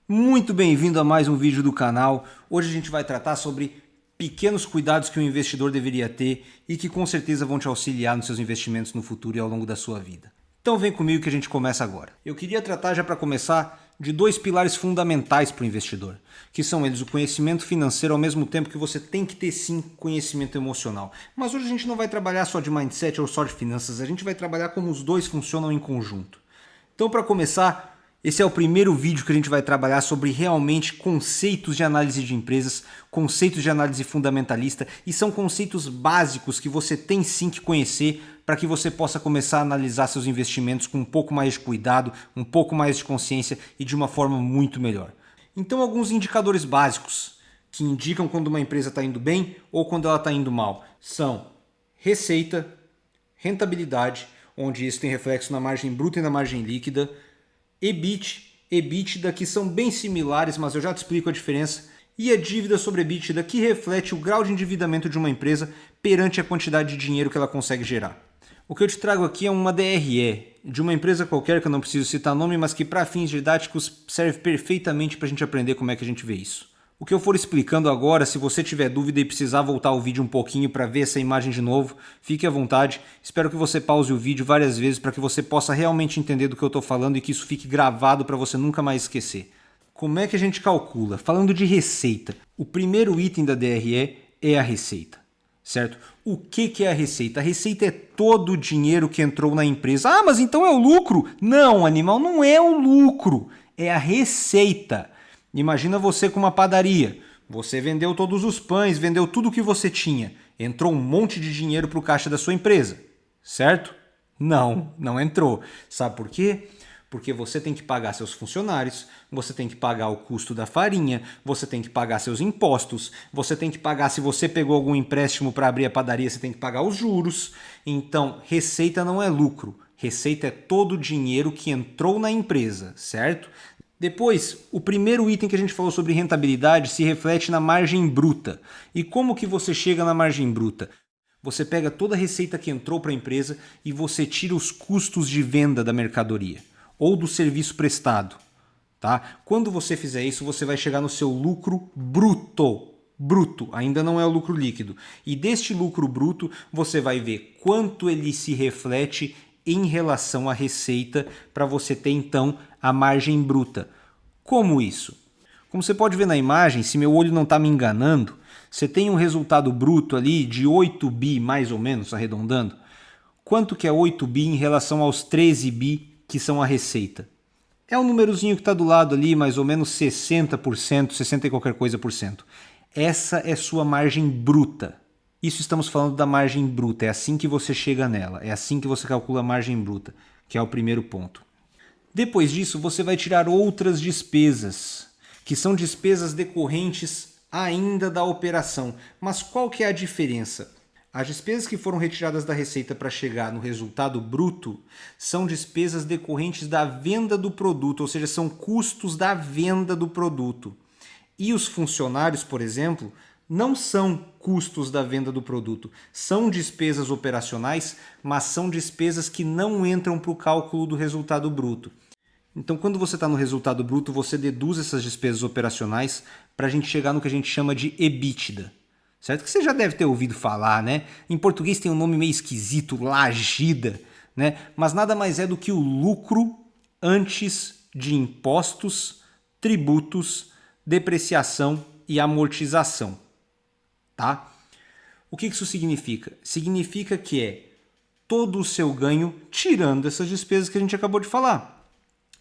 Muito bem-vindo a mais um vídeo do canal. Hoje a gente vai tratar sobre pequenos cuidados que um investidor deveria ter e que com certeza vão te auxiliar nos seus investimentos no futuro e ao longo da sua vida. Então vem comigo que a gente começa agora. Eu queria tratar já para começar de dois pilares fundamentais para o investidor, que são eles o conhecimento financeiro ao mesmo tempo que você tem que ter sim conhecimento emocional. Mas hoje a gente não vai trabalhar só de mindset ou só de finanças, a gente vai trabalhar como os dois funcionam em conjunto. Então para começar, esse é o primeiro vídeo que a gente vai trabalhar sobre realmente conceitos de análise de empresas, conceitos de análise fundamentalista, e são conceitos básicos que você tem sim que conhecer para que você possa começar a analisar seus investimentos com um pouco mais de cuidado, um pouco mais de consciência e de uma forma muito melhor. Então, alguns indicadores básicos que indicam quando uma empresa está indo bem ou quando ela está indo mal são receita, rentabilidade, onde isso tem reflexo na margem bruta e na margem líquida, EBIT, EBITDA, que são bem similares, mas eu já te explico a diferença, e a dívida sobre EBITDA, que reflete o grau de endividamento de uma empresa perante a quantidade de dinheiro que ela consegue gerar. O que eu te trago aqui é uma DRE, de uma empresa qualquer, que eu não preciso citar nome, mas que para fins didáticos serve perfeitamente para a gente aprender como é que a gente vê isso. O que eu for explicando agora, se você tiver dúvida e precisar voltar o vídeo um pouquinho para ver essa imagem de novo, fique à vontade. Espero que você pause o vídeo várias vezes para que você possa realmente entender do que eu estou falando e que isso fique gravado para você nunca mais esquecer. Como é que a gente calcula? Falando de receita, o primeiro item da DRE é a receita, certo? O que é a receita? A receita é todo o dinheiro que entrou na empresa. Ah, mas então é o lucro? Não, animal, não é o lucro, é a receita. Imagina você com uma padaria. Você vendeu todos os pães, vendeu tudo o que você tinha. Entrou um monte de dinheiro para o caixa da sua empresa, certo? Não, não entrou. Sabe por quê? Porque você tem que pagar seus funcionários, você tem que pagar o custo da farinha, você tem que pagar seus impostos, você tem que pagar, se você pegou algum empréstimo para abrir a padaria, você tem que pagar os juros. Então, receita não é lucro. Receita é todo o dinheiro que entrou na empresa, certo? Depois, o primeiro item que a gente falou sobre rentabilidade se reflete na margem bruta. E como que você chega na margem bruta? Você pega toda a receita que entrou para a empresa e você tira os custos de venda da mercadoria ou do serviço prestado. Tá? Quando você fizer isso, você vai chegar no seu lucro bruto. Bruto, ainda não é o lucro líquido. E deste lucro bruto, você vai ver quanto ele se reflete em relação à receita para você ter então a margem bruta. Como isso? Como você pode ver na imagem, se meu olho não está me enganando, você tem um resultado bruto ali de 8 bi mais ou menos, arredondando. Quanto que é 8 bi em relação aos 13 bi que são a receita? É um númerozinho que está do lado ali, mais ou menos 60%, 60 e qualquer coisa por cento. Essa é sua margem bruta. Isso estamos falando da margem bruta, é assim que você chega nela, é assim que você calcula a margem bruta, que é o primeiro ponto. Depois disso, você vai tirar outras despesas, que são despesas decorrentes ainda da operação. Mas qual que é a diferença? As despesas que foram retiradas da receita para chegar no resultado bruto são despesas decorrentes da venda do produto, ou seja, são custos da venda do produto. E os funcionários, por exemplo, não são custos da venda do produto, são despesas operacionais, mas são despesas que não entram para o cálculo do resultado bruto. Então, quando você está no resultado bruto, você deduz essas despesas operacionais para a gente chegar no que a gente chama de EBITDA. Certo? Que você já deve ter ouvido falar, né? Em português tem um nome meio esquisito, lagida, né? Mas nada mais é do que o lucro antes de impostos, tributos, depreciação e amortização. Tá? O que isso significa? Significa que é todo o seu ganho tirando essas despesas que a gente acabou de falar.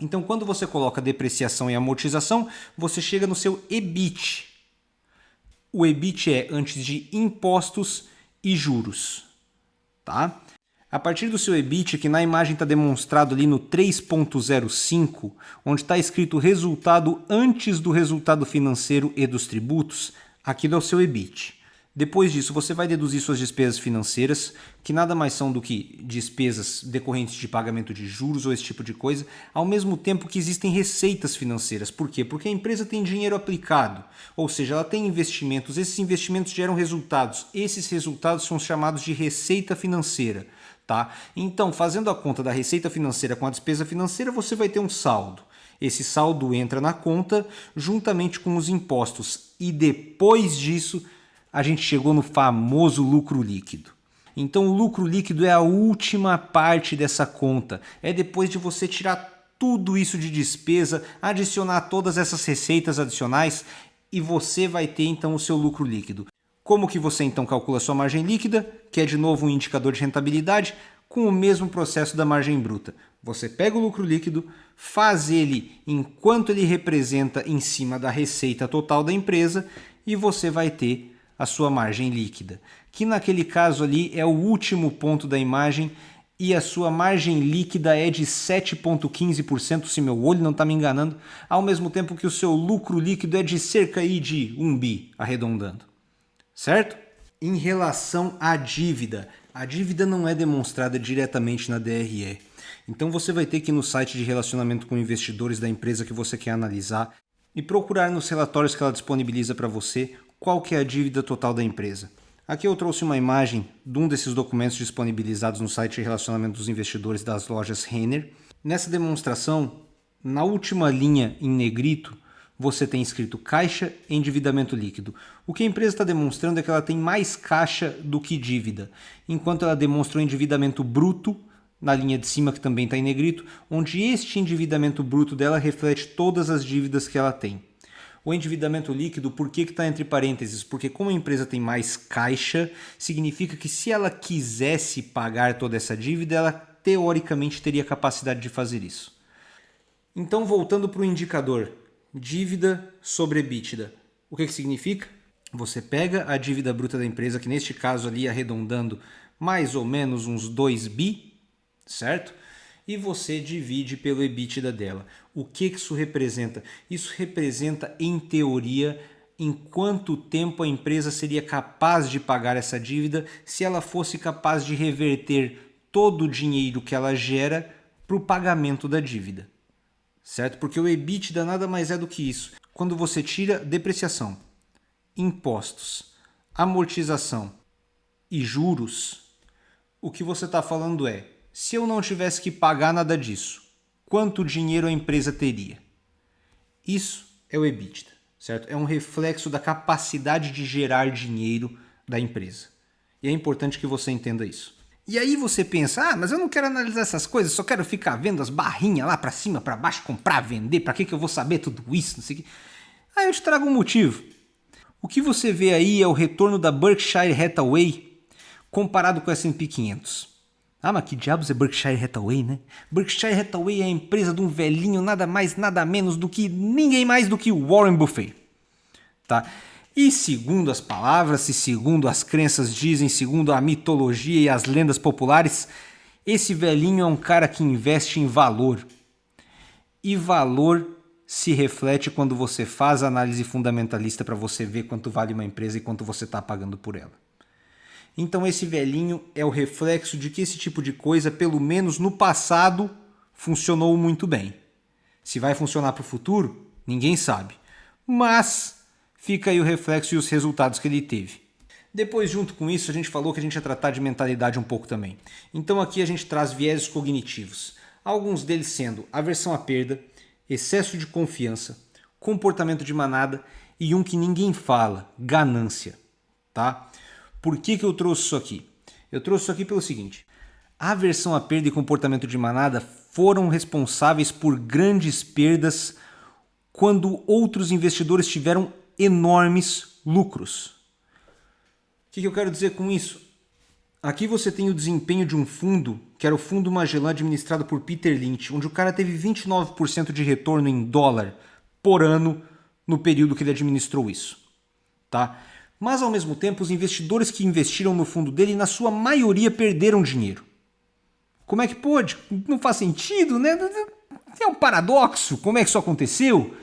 Então, quando você coloca depreciação e amortização, você chega no seu EBIT. O EBIT é antes de impostos e juros. Tá? A partir do seu EBIT, que na imagem está demonstrado ali no 3.05, onde está escrito resultado antes do resultado financeiro e dos tributos, aquilo é o seu EBIT. Depois disso, você vai deduzir suas despesas financeiras, que nada mais são do que despesas decorrentes de pagamento de juros ou esse tipo de coisa, ao mesmo tempo que existem receitas financeiras. Por quê? Porque a empresa tem dinheiro aplicado, ou seja, ela tem investimentos, esses investimentos geram resultados, esses resultados são chamados de receita financeira. Tá? Então, fazendo a conta da receita financeira com a despesa financeira, você vai ter um saldo. Esse saldo entra na conta juntamente com os impostos e depois disso a gente chegou no famoso lucro líquido. Então o lucro líquido é a última parte dessa conta, é depois de você tirar tudo isso de despesa, adicionar todas essas receitas adicionais e você vai ter então o seu lucro líquido. Como que você então calcula a sua margem líquida, que é de novo um indicador de rentabilidade, com o mesmo processo da margem bruta. Você pega o lucro líquido, faz ele enquanto ele representa em cima da receita total da empresa e você vai ter a sua margem líquida, que naquele caso ali é o último ponto da imagem e a sua margem líquida é de 7,15%, se meu olho não está me enganando, ao mesmo tempo que o seu lucro líquido é de cerca aí de 1 bi, arredondando. Certo? Em relação à dívida, a dívida não é demonstrada diretamente na DRE. Então você vai ter que ir no site de relacionamento com investidores da empresa que você quer analisar e procurar nos relatórios que ela disponibiliza para você qual que é a dívida total da empresa. Aqui eu trouxe uma imagem de um desses documentos disponibilizados no site de relacionamento dos investidores das lojas Renner. Nessa demonstração, na última linha em negrito, você tem escrito caixa e endividamento líquido. O que a empresa está demonstrando é que ela tem mais caixa do que dívida, enquanto ela demonstra o endividamento bruto, na linha de cima que também está em negrito, onde este endividamento bruto dela reflete todas as dívidas que ela tem. O endividamento líquido, por que está entre parênteses? Porque como a empresa tem mais caixa, significa que se ela quisesse pagar toda essa dívida, ela teoricamente teria capacidade de fazer isso. Então, voltando para o indicador, dívida sobre EBITDA. O que significa? Você pega a dívida bruta da empresa, que neste caso ali arredondando mais ou menos uns 2 bi, certo? E você divide pelo EBITDA dela. O que isso representa? Isso representa, em teoria, em quanto tempo a empresa seria capaz de pagar essa dívida se ela fosse capaz de reverter todo o dinheiro que ela gera para o pagamento da dívida. Certo? Porque o EBITDA nada mais é do que isso. Quando você tira depreciação, impostos, amortização e juros, o que você está falando é, se eu não tivesse que pagar nada disso, quanto dinheiro a empresa teria? Isso é o EBITDA, certo? É um reflexo da capacidade de gerar dinheiro da empresa. E é importante que você entenda isso. E aí você pensa, mas eu não quero analisar essas coisas, só quero ficar vendo as barrinhas lá para cima, para baixo, comprar, vender, para que eu vou saber tudo isso? Não sei o que. Aí eu te trago um motivo. O que você vê aí é o retorno da Berkshire Hathaway comparado com o S&P 500. Mas que diabos é Berkshire Hathaway, né? Berkshire Hathaway é a empresa de um velhinho nada mais, nada menos do que ninguém mais do que Warren Buffett. Tá? E segundo as palavras, e segundo as crenças dizem, segundo a mitologia e as lendas populares, esse velhinho é um cara que investe em valor. E valor se reflete quando você faz a análise fundamentalista para você ver quanto vale uma empresa e quanto você está pagando por ela. Então esse velhinho é o reflexo de que esse tipo de coisa, pelo menos no passado, funcionou muito bem. Se vai funcionar para o futuro, ninguém sabe. Mas fica aí o reflexo e os resultados que ele teve. Depois, junto com isso, a gente falou que a gente ia tratar de mentalidade um pouco também. Então aqui a gente traz viéses cognitivos. Alguns deles sendo aversão à perda, excesso de confiança, comportamento de manada e um que ninguém fala, ganância. Tá? Por que eu trouxe isso aqui? Eu trouxe isso aqui pelo seguinte. A aversão à perda e comportamento de manada foram responsáveis por grandes perdas quando outros investidores tiveram enormes lucros. O que eu quero dizer com isso? Aqui você tem o desempenho de um fundo, que era o Fundo Magellan administrado por Peter Lynch, onde o cara teve 29% de retorno em dólar por ano no período que ele administrou isso. Tá? Mas, ao mesmo tempo, os investidores que investiram no fundo dele, na sua maioria, perderam dinheiro. Como é que pôde? Não faz sentido, né? É um paradoxo. Como é que isso aconteceu?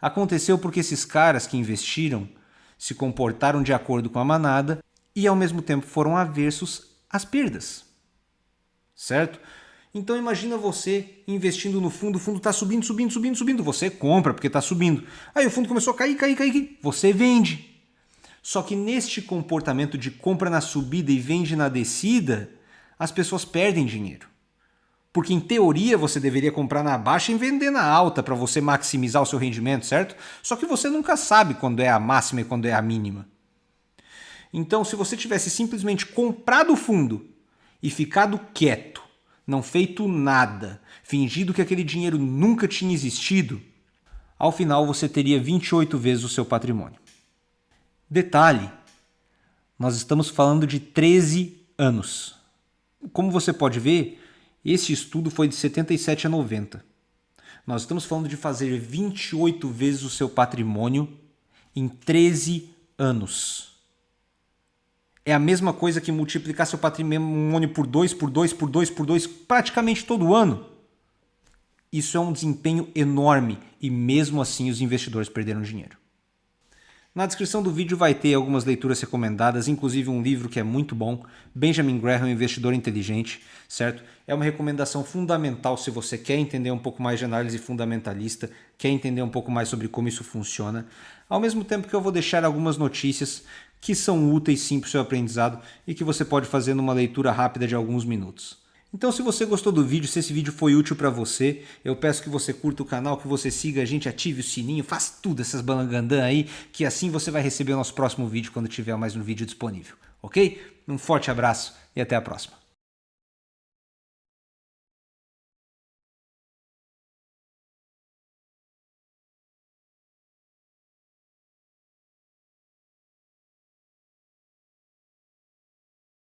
Aconteceu porque esses caras que investiram se comportaram de acordo com a manada e, ao mesmo tempo, foram aversos às perdas. Certo? Então, imagina você investindo no fundo, o fundo está subindo, subindo, subindo, subindo. Você compra porque está subindo. Aí o fundo começou a cair, cair, cair, cair. Você vende. Só que neste comportamento de compra na subida e vende na descida, as pessoas perdem dinheiro. Porque em teoria você deveria comprar na baixa e vender na alta para você maximizar o seu rendimento, certo? Só que você nunca sabe quando é a máxima e quando é a mínima. Então, se você tivesse simplesmente comprado o fundo e ficado quieto, não feito nada, fingido que aquele dinheiro nunca tinha existido, ao final você teria 28 vezes o seu patrimônio. Detalhe, nós estamos falando de 13 anos. Como você pode ver, esse estudo foi de 77 a 90. Nós estamos falando de fazer 28 vezes o seu patrimônio em 13 anos. É a mesma coisa que multiplicar seu patrimônio por 2, por 2, por 2, por 2, praticamente todo ano. Isso é um desempenho enorme e mesmo assim os investidores perderam dinheiro. Na descrição do vídeo vai ter algumas leituras recomendadas, inclusive um livro que é muito bom, Benjamin Graham, Investidor Inteligente, certo? É uma recomendação fundamental se você quer entender um pouco mais de análise fundamentalista, quer entender um pouco mais sobre como isso funciona, ao mesmo tempo que eu vou deixar algumas notícias que são úteis sim para o seu aprendizado e que você pode fazer numa leitura rápida de alguns minutos. Então, se você gostou do vídeo, se esse vídeo foi útil para você, eu peço que você curta o canal, que você siga a gente, ative o sininho, faça tudo essas balangandã aí, que assim você vai receber o nosso próximo vídeo quando tiver mais um vídeo disponível, ok? Um forte abraço e até a próxima.